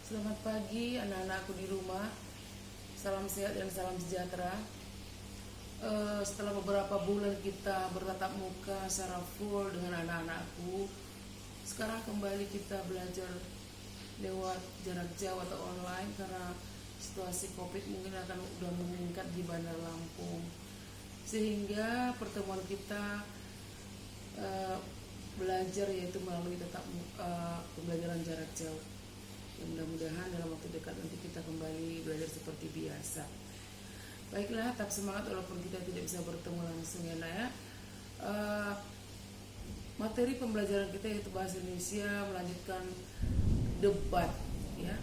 Selamat pagi anak-anakku di rumah. Salam sehat dan salam sejahtera. Setelah beberapa bulan kita bertatap muka secara full dengan anak-anakku, sekarang kembali kita belajar lewat jarak jauh atau online karena situasi COVID mungkin akan udah meningkat di Bandar Lampung. Sehingga pertemuan kita belajar yaitu melalui tatap muka, pembelajaran jarak jauh. Ya, mudah-mudahan dalam waktu dekat nanti kita kembali belajar seperti biasa. Baiklah, tetap semangat walaupun kita tidak bisa bertemu langsung ya nak ya. Materi pembelajaran kita yaitu bahasa Indonesia melanjutkan debat ya.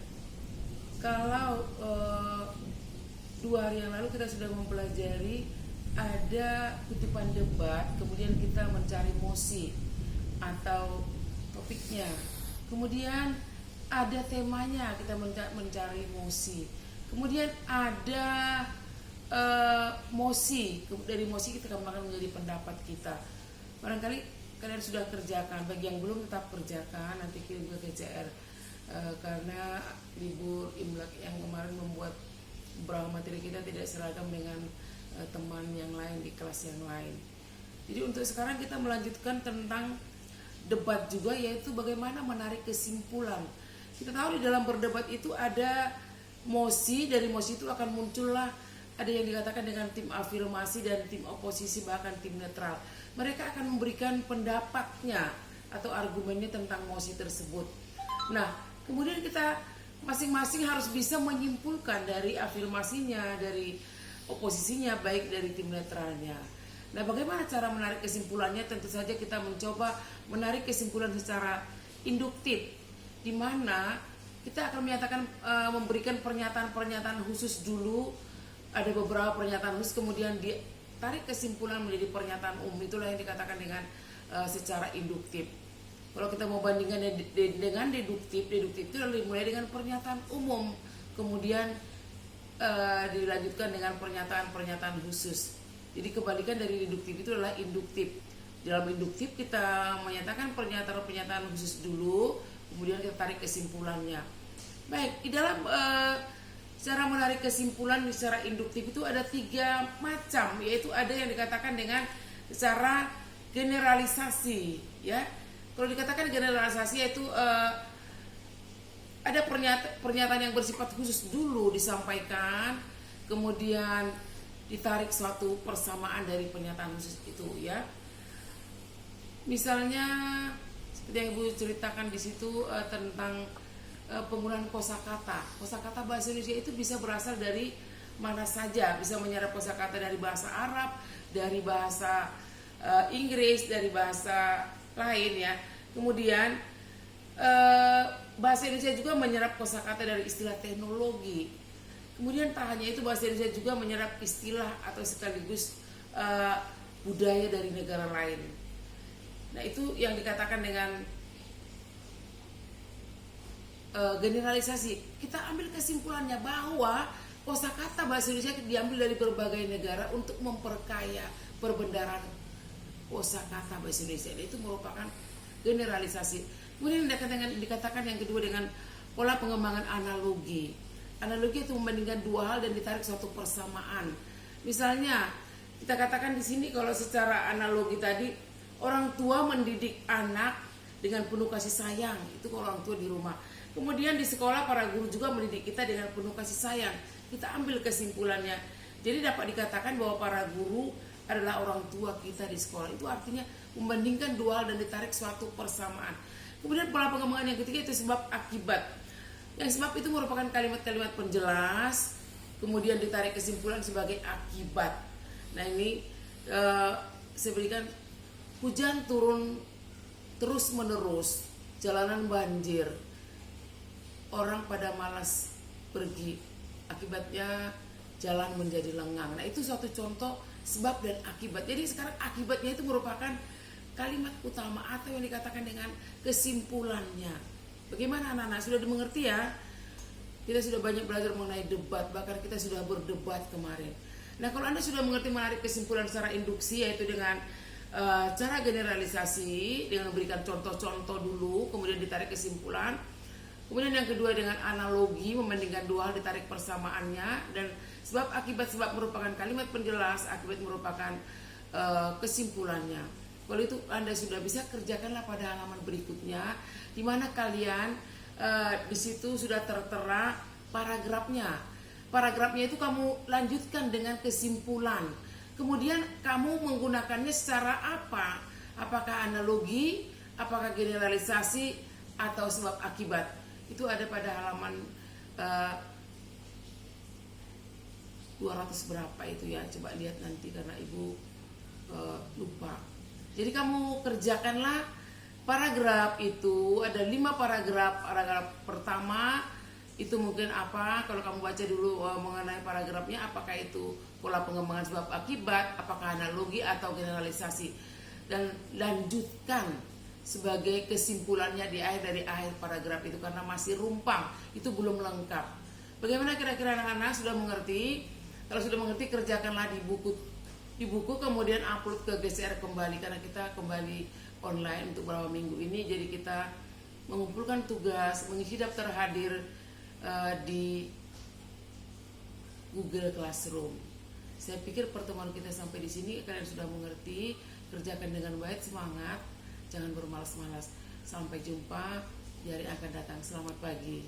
Kalau 2 hari yang lalu kita sudah mempelajari ada kutipan debat, kemudian kita mencari mosi atau topiknya. Kemudian ada temanya, kita mencari mosi. Kemudian ada mosi, dari mosi kita kembangkan menjadi pendapat kita. Barangkali kalian sudah kerjakan, bagi yang belum tetap kerjakan, nanti kirim ke KCR. Karena libur Imlek yang kemarin membuat beberapa materi kita tidak seragam dengan teman yang lain di kelas yang lain. Jadi untuk sekarang kita melanjutkan tentang debat juga, yaitu bagaimana menarik kesimpulan. Kita tahu di dalam berdebat itu ada mosi, dari mosi itu akan muncullah ada yang dikatakan dengan tim afirmasi dan tim oposisi, bahkan tim netral. Mereka akan memberikan pendapatnya atau argumennya tentang mosi tersebut. Nah, kemudian kita masing-masing harus bisa menyimpulkan dari afirmasinya, dari oposisinya, baik dari tim netralnya. Nah, bagaimana cara menarik kesimpulannya? Tentu saja kita mencoba menarik kesimpulan secara induktif, di mana kita akan menyatakan memberikan pernyataan-pernyataan khusus dulu. Ada beberapa pernyataan khusus, kemudian ditarik kesimpulan menjadi pernyataan umum. Itulah yang dikatakan dengan secara induktif. Kalau kita mau bandingkan dengan deduktif itu dimulai dengan pernyataan umum, kemudian dilanjutkan dengan pernyataan-pernyataan khusus. Jadi kebalikan dari deduktif itu adalah induktif. Dalam induktif kita menyatakan pernyataan-pernyataan khusus dulu, kemudian kita tarik kesimpulannya. Baik, di dalam cara menarik kesimpulan secara induktif itu ada 3 macam, yaitu ada yang dikatakan dengan secara generalisasi, ya. Kalau dikatakan generalisasi yaitu ada pernyataan yang bersifat khusus dulu disampaikan, kemudian ditarik suatu persamaan dari pernyataan khusus itu, ya. Misalnya seperti yang Ibu ceritakan di situ tentang penggunaan kosakata. Kosakata bahasa Indonesia itu bisa berasal dari mana saja, bisa menyerap kosakata dari bahasa Arab, dari bahasa Inggris, dari bahasa lain ya. Kemudian bahasa Indonesia juga menyerap kosakata dari istilah teknologi. Kemudian tak hanya itu, bahasa Indonesia juga menyerap istilah atau sekaligus budaya dari negara lain. Nah, itu yang dikatakan dengan generalisasi. Kita ambil kesimpulannya bahwa kosakata bahasa Indonesia diambil dari berbagai negara untuk memperkaya perbendaharaan kosakata bahasa Indonesia. Itu merupakan generalisasi. Kemudian dikatakan yang kedua dengan pola pengembangan analogi. Analogi itu membandingkan 2 hal dan ditarik suatu persamaan. Misalnya kita katakan di sini kalau secara analogi tadi, orang tua mendidik anak dengan penuh kasih sayang, itu kalau orang tua di rumah. Kemudian di sekolah para guru juga mendidik kita dengan penuh kasih sayang. Kita ambil kesimpulannya. Jadi dapat dikatakan bahwa para guru adalah orang tua kita di sekolah. Itu artinya membandingkan 2 hal dan ditarik suatu persamaan. Kemudian pola pengembangan yang ketiga itu sebab akibat. Yang sebab itu merupakan kalimat-kalimat penjelas, kemudian ditarik kesimpulan sebagai akibat. Nah, ini saya berikan: hujan turun terus menerus, jalanan banjir, orang pada malas pergi, akibatnya jalan menjadi lengang. Nah, itu suatu contoh sebab dan akibat. Jadi sekarang akibatnya itu merupakan kalimat utama atau yang dikatakan dengan kesimpulannya. Bagaimana anak-anak, sudah dimengerti ya? Kita sudah banyak belajar mengenai debat, bahkan kita sudah berdebat kemarin. Nah, kalau Anda sudah mengerti menarik kesimpulan secara induksi, yaitu dengan cara generalisasi, dengan memberikan contoh-contoh dulu, kemudian ditarik kesimpulan, Kemudian yang kedua dengan analogi, membandingkan dua hal ditarik persamaannya, dan sebab akibat, sebab merupakan kalimat penjelas, akibat merupakan kesimpulannya. Kalau itu Anda sudah bisa, kerjakanlah pada halaman berikutnya, di mana kalian di situ sudah tertera paragrafnya. Paragrafnya itu kamu lanjutkan dengan kesimpulan. Kemudian kamu menggunakannya secara apa? Apakah analogi, apakah generalisasi, atau sebab akibat? Itu ada pada halaman 200 berapa itu ya, coba lihat nanti karena Ibu lupa. Jadi kamu kerjakanlah paragraf itu, ada 5 paragraf. Paragraf pertama itu mungkin apa, kalau kamu baca dulu mengenai paragrafnya, apakah itu pola pengembangan sebab akibat, apakah analogi atau generalisasi, dan lanjutkan sebagai kesimpulannya di akhir, dari akhir paragraf itu, karena masih rumpang, itu belum lengkap. Bagaimana kira-kira anak-anak sudah mengerti? Kalau sudah mengerti, kerjakanlah di buku, kemudian upload ke GCR kembali, karena kita kembali online untuk beberapa minggu ini. Jadi kita mengumpulkan tugas, mengisi daftar hadir di Google Classroom. Saya pikir pertemuan kita sampai di sini kalian sudah mengerti. Kerjakan dengan baik, semangat. Jangan bermalas-malas. Sampai jumpa di hari akan datang. Selamat pagi.